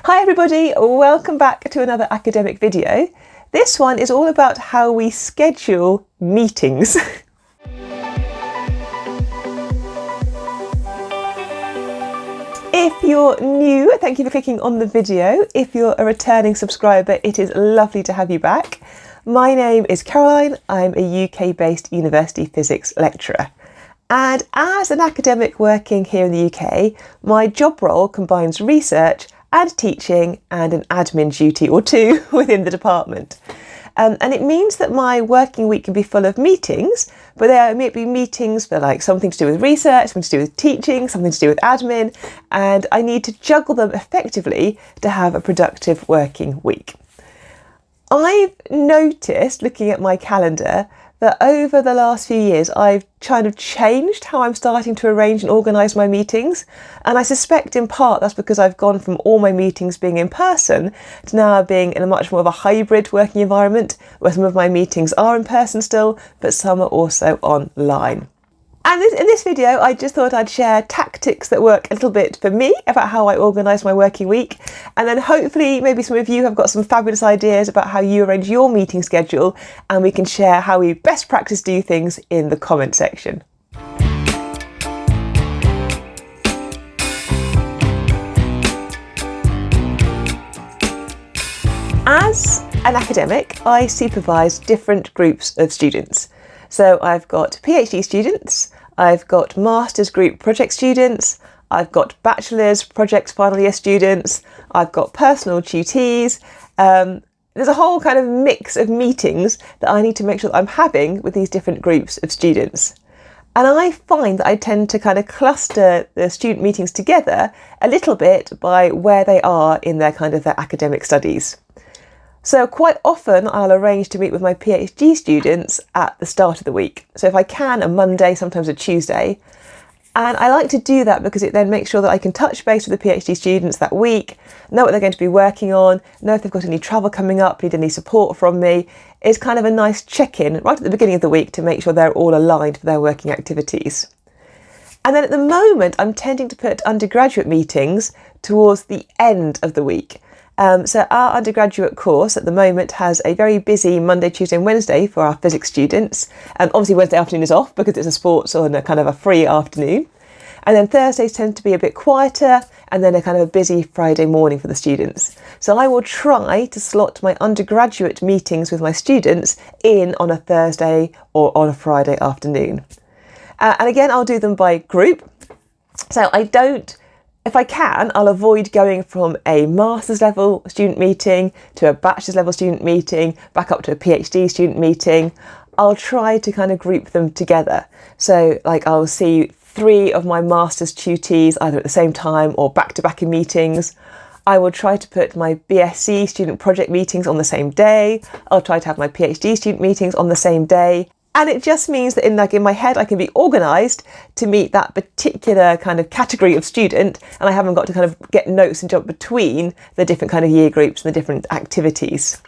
Hi everybody, welcome back to another academic video. This one is all about how we schedule meetings. If you're new, thank you for clicking on the video. If you're a returning subscriber, it is lovely to have you back. My name is Caroline. I'm a UK-based university physics lecturer. And as an academic working here in the UK, my job role combines research and teaching and an admin duty or two within the department. And it means that my working week can be full of meetings, but there may be meetings for like something to do with research, something to do with teaching, something to do with admin, and I need to juggle them effectively to have a productive working week. I've noticed, looking at my calendar, that over the last few years I've kind of changed how I'm starting to arrange and organise my meetings, and I suspect in part that's because I've gone from all my meetings being in person to now being in a much more of a hybrid working environment where some of my meetings are in person still, but some are also online. And in this video, I just thought I'd share tactics that work a little bit for me about how I organise my working week. And then hopefully maybe some of you have got some fabulous ideas about how you arrange your meeting schedule, and we can share how we best practice do things in the comment section. As an academic, I supervise different groups of students. So I've got PhD students, I've got master's group project students, I've got bachelor's project final year students, I've got personal tutees. There's a whole kind of mix of meetings that I need to make sure that I'm having with these different groups of students. And I find that I tend to kind of cluster the student meetings together a little bit by where they are in their academic studies. So quite often I'll arrange to meet with my PhD students at the start of the week. So if I can, a Monday, sometimes a Tuesday. And I like to do that because it then makes sure that I can touch base with the PhD students that week, know what they're going to be working on, know if they've got any travel coming up, need any support from me. It's kind of a nice check-in right at the beginning of the week to make sure they're all aligned for their working activities. And then at the moment, I'm tending to put undergraduate meetings towards the end of the week. So our undergraduate course at the moment has a very busy Monday, Tuesday and Wednesday for our physics students. And obviously Wednesday afternoon is off because it's a sports or a kind of a free afternoon. And then Thursdays tend to be a bit quieter, and then a kind of a busy Friday morning for the students. So I will try to slot my undergraduate meetings with my students in on a Thursday or on a Friday afternoon. And again, I'll do them by group. So if I can, I'll avoid going from a master's level student meeting to a bachelor's level student meeting, back up to a PhD student meeting. I'll try to kind of group them together. So like I'll see 3 of my master's tutees either at the same time or back to back in meetings. I will try to put my BSc student project meetings on the same day. I'll try to have my PhD student meetings on the same day. And it just means that in my head I can be organised to meet that particular kind of category of student, and I haven't got to kind of get notes and jump between the different kind of year groups and the different activities.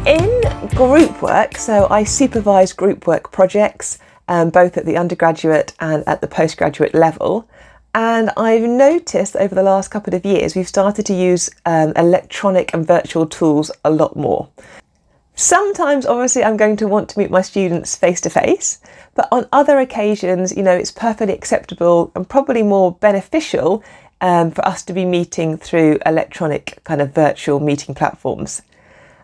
In group work, so I supervise group work projects, both at the undergraduate and at the postgraduate level. And I've noticed that over the last couple of years, we've started to use electronic and virtual tools a lot more. Sometimes, obviously, I'm going to want to meet my students face to face, but on other occasions, it's perfectly acceptable and probably more beneficial for us to be meeting through electronic kind of virtual meeting platforms.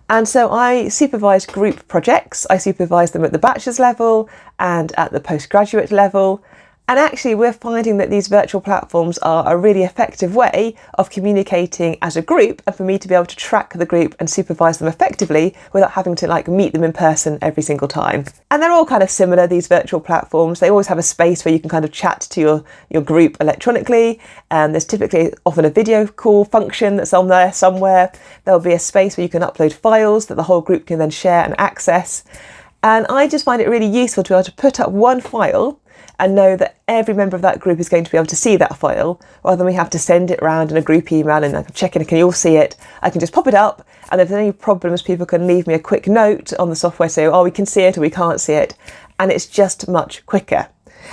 And so I supervise group projects. I supervise them at the bachelor's level and at the postgraduate level. And actually, we're finding that these virtual platforms are a really effective way of communicating as a group, and for me to be able to track the group and supervise them effectively without having to meet them in person every single time. And they're all kind of similar, these virtual platforms. They always have a space where you can kind of chat to your group electronically. There's typically often a video call function that's on there somewhere. There'll be a space where you can upload files that the whole group can then share and access. And I just find it really useful to be able to put up one file and know that every member of that group is going to be able to see that file, rather than we have to send it around in a group email and like, check in, can you all see it? I can just pop it up, and if there's any problems, people can leave me a quick note on the software, say, oh, we can see it or we can't see it, and it's just much quicker.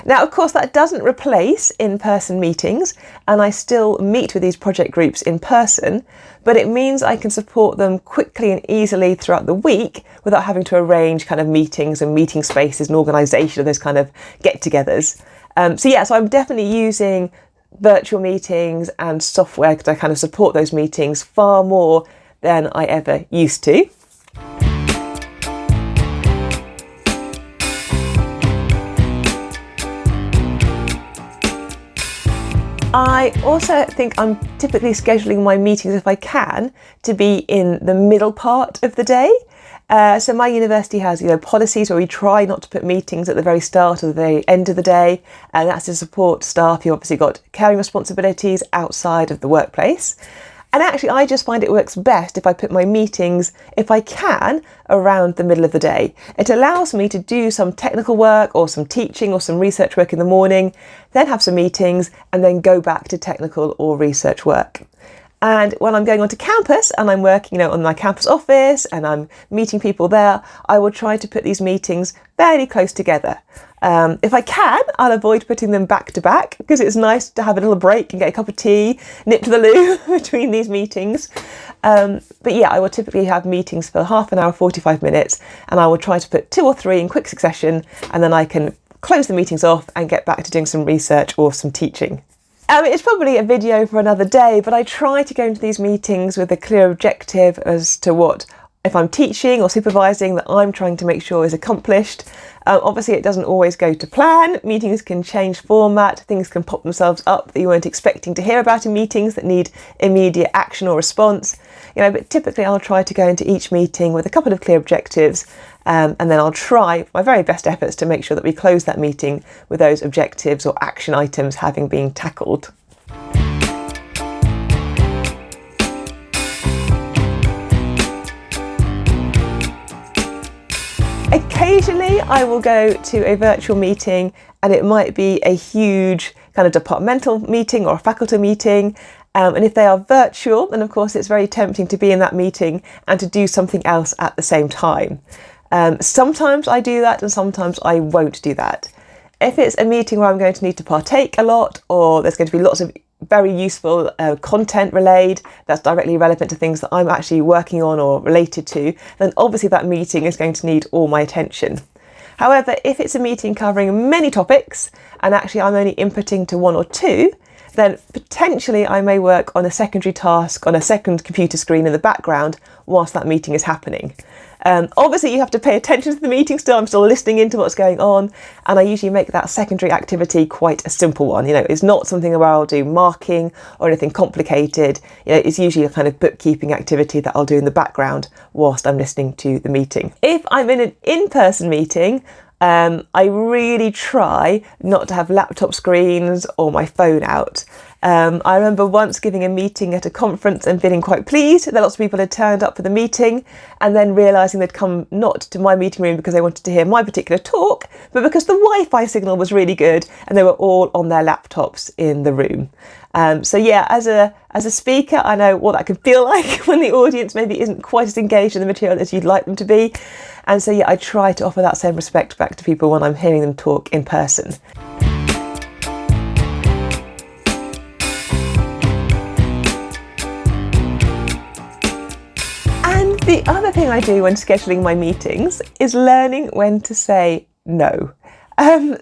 Now, of course, that doesn't replace in-person meetings, and I still meet with these project groups in person, but it means I can support them quickly and easily throughout the week without having to arrange kind of meetings and meeting spaces and organisation of those kind of get-togethers. So I'm definitely using virtual meetings and software to kind of support those meetings far more than I ever used to. I also think I'm typically scheduling my meetings, if I can, to be in the middle part of the day. So my university has, policies where we try not to put meetings at the very start or the very end of the day, and that's to support staff who obviously got caring responsibilities outside of the workplace. And actually, I just find it works best if I put my meetings, if I can, around the middle of the day. It allows me to do some technical work or some teaching or some research work in the morning, then have some meetings, and then go back to technical or research work. And when I'm going onto campus and I'm working, on my campus office and I'm meeting people there, I will try to put these meetings fairly close together. If I can, I'll avoid putting them back to back, because it's nice to have a little break and get a cup of tea, nip to the loo between these meetings. But yeah, I will typically have meetings for half an hour, 45 minutes, and I will try to put 2 or 3 in quick succession, and then I can close the meetings off and get back to doing some research or some teaching. It's probably a video for another day, but I try to go into these meetings with a clear objective as to what, if I'm teaching or supervising, that I'm trying to make sure is accomplished. Obviously, it doesn't always go to plan. Meetings can change format, things can pop themselves up that you weren't expecting to hear about in meetings that need immediate action or response. But typically I'll try to go into each meeting with a couple of clear objectives, and then I'll try my very best efforts to make sure that we close that meeting with those objectives or action items having been tackled. Occasionally I will go to a virtual meeting, and it might be a huge kind of departmental meeting or a faculty meeting. And if they are virtual, then of course it's very tempting to be in that meeting and to do something else at the same time. Sometimes I do that and sometimes I won't do that. If it's a meeting where I'm going to need to partake a lot, or there's going to be lots of very useful content relayed that's directly relevant to things that I'm actually working on or related to, then obviously that meeting is going to need all my attention. However, if it's a meeting covering many topics and actually I'm only inputting to 1 or 2, then potentially I may work on a secondary task on a second computer screen in the background whilst that meeting is happening. Obviously you have to pay attention to the meeting still. I'm still listening into what's going on, and I usually make that secondary activity quite a simple one. It's not something where I'll do marking or anything complicated. It's usually a kind of bookkeeping activity that I'll do in the background whilst I'm listening to the meeting. If I'm in an in-person meeting, I really try not to have laptop screens or my phone out. I remember once giving a meeting at a conference and feeling quite pleased that lots of people had turned up for the meeting, and then realising they'd come not to my meeting room because they wanted to hear my particular talk, but because the Wi-Fi signal was really good and they were all on their laptops in the room. So yeah, as a speaker, I know what that can feel like when the audience maybe isn't quite as engaged in the material as you'd like them to be. And so yeah, I try to offer that same respect back to people when I'm hearing them talk in person. And the other thing I do when scheduling my meetings is learning when to say no.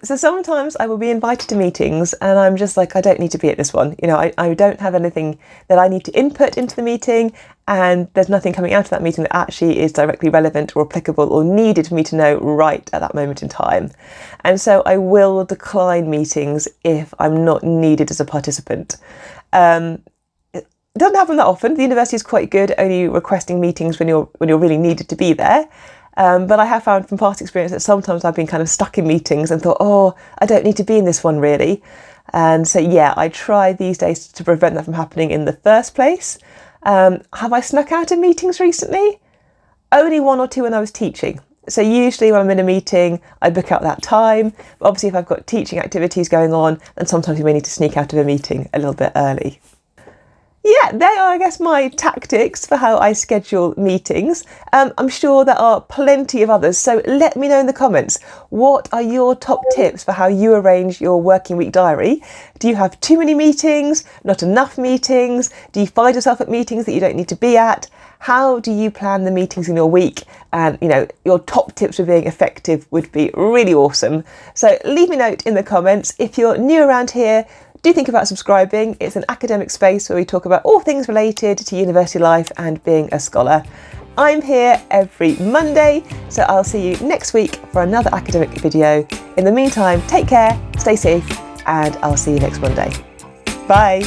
So sometimes I will be invited to meetings and I'm just like, I don't need to be at this one. I don't have anything that I need to input into the meeting, and there's nothing coming out of that meeting that actually is directly relevant or applicable or needed for me to know right at that moment in time. And so I will decline meetings if I'm not needed as a participant. It doesn't happen that often. The university is quite good at only requesting meetings when you're really needed to be there. But I have found from past experience that sometimes I've been kind of stuck in meetings and thought, oh, I don't need to be in this one really. And so, yeah, I try these days to prevent that from happening in the first place. Have I snuck out of meetings recently? Only 1 or 2 when I was teaching. So usually when I'm in a meeting, I book out that time. But obviously if I've got teaching activities going on, then sometimes you may need to sneak out of a meeting a little bit early. Yeah, they are, I guess, my tactics for how I schedule meetings. I'm sure there are plenty of others, so let me know in the comments, what are your top tips for how you arrange your working week diary? Do you have too many meetings, not enough meetings? Do you find yourself at meetings that you don't need to be at? How do you plan the meetings in your week? And, your top tips for being effective would be really awesome. So leave me a note in the comments. If you're new around here, do think about subscribing. It's an academic space where we talk about all things related to university life and being a scholar. I'm here every Monday, so I'll see you next week for another academic video. In the meantime, take care, stay safe, and I'll see you next Monday. Bye.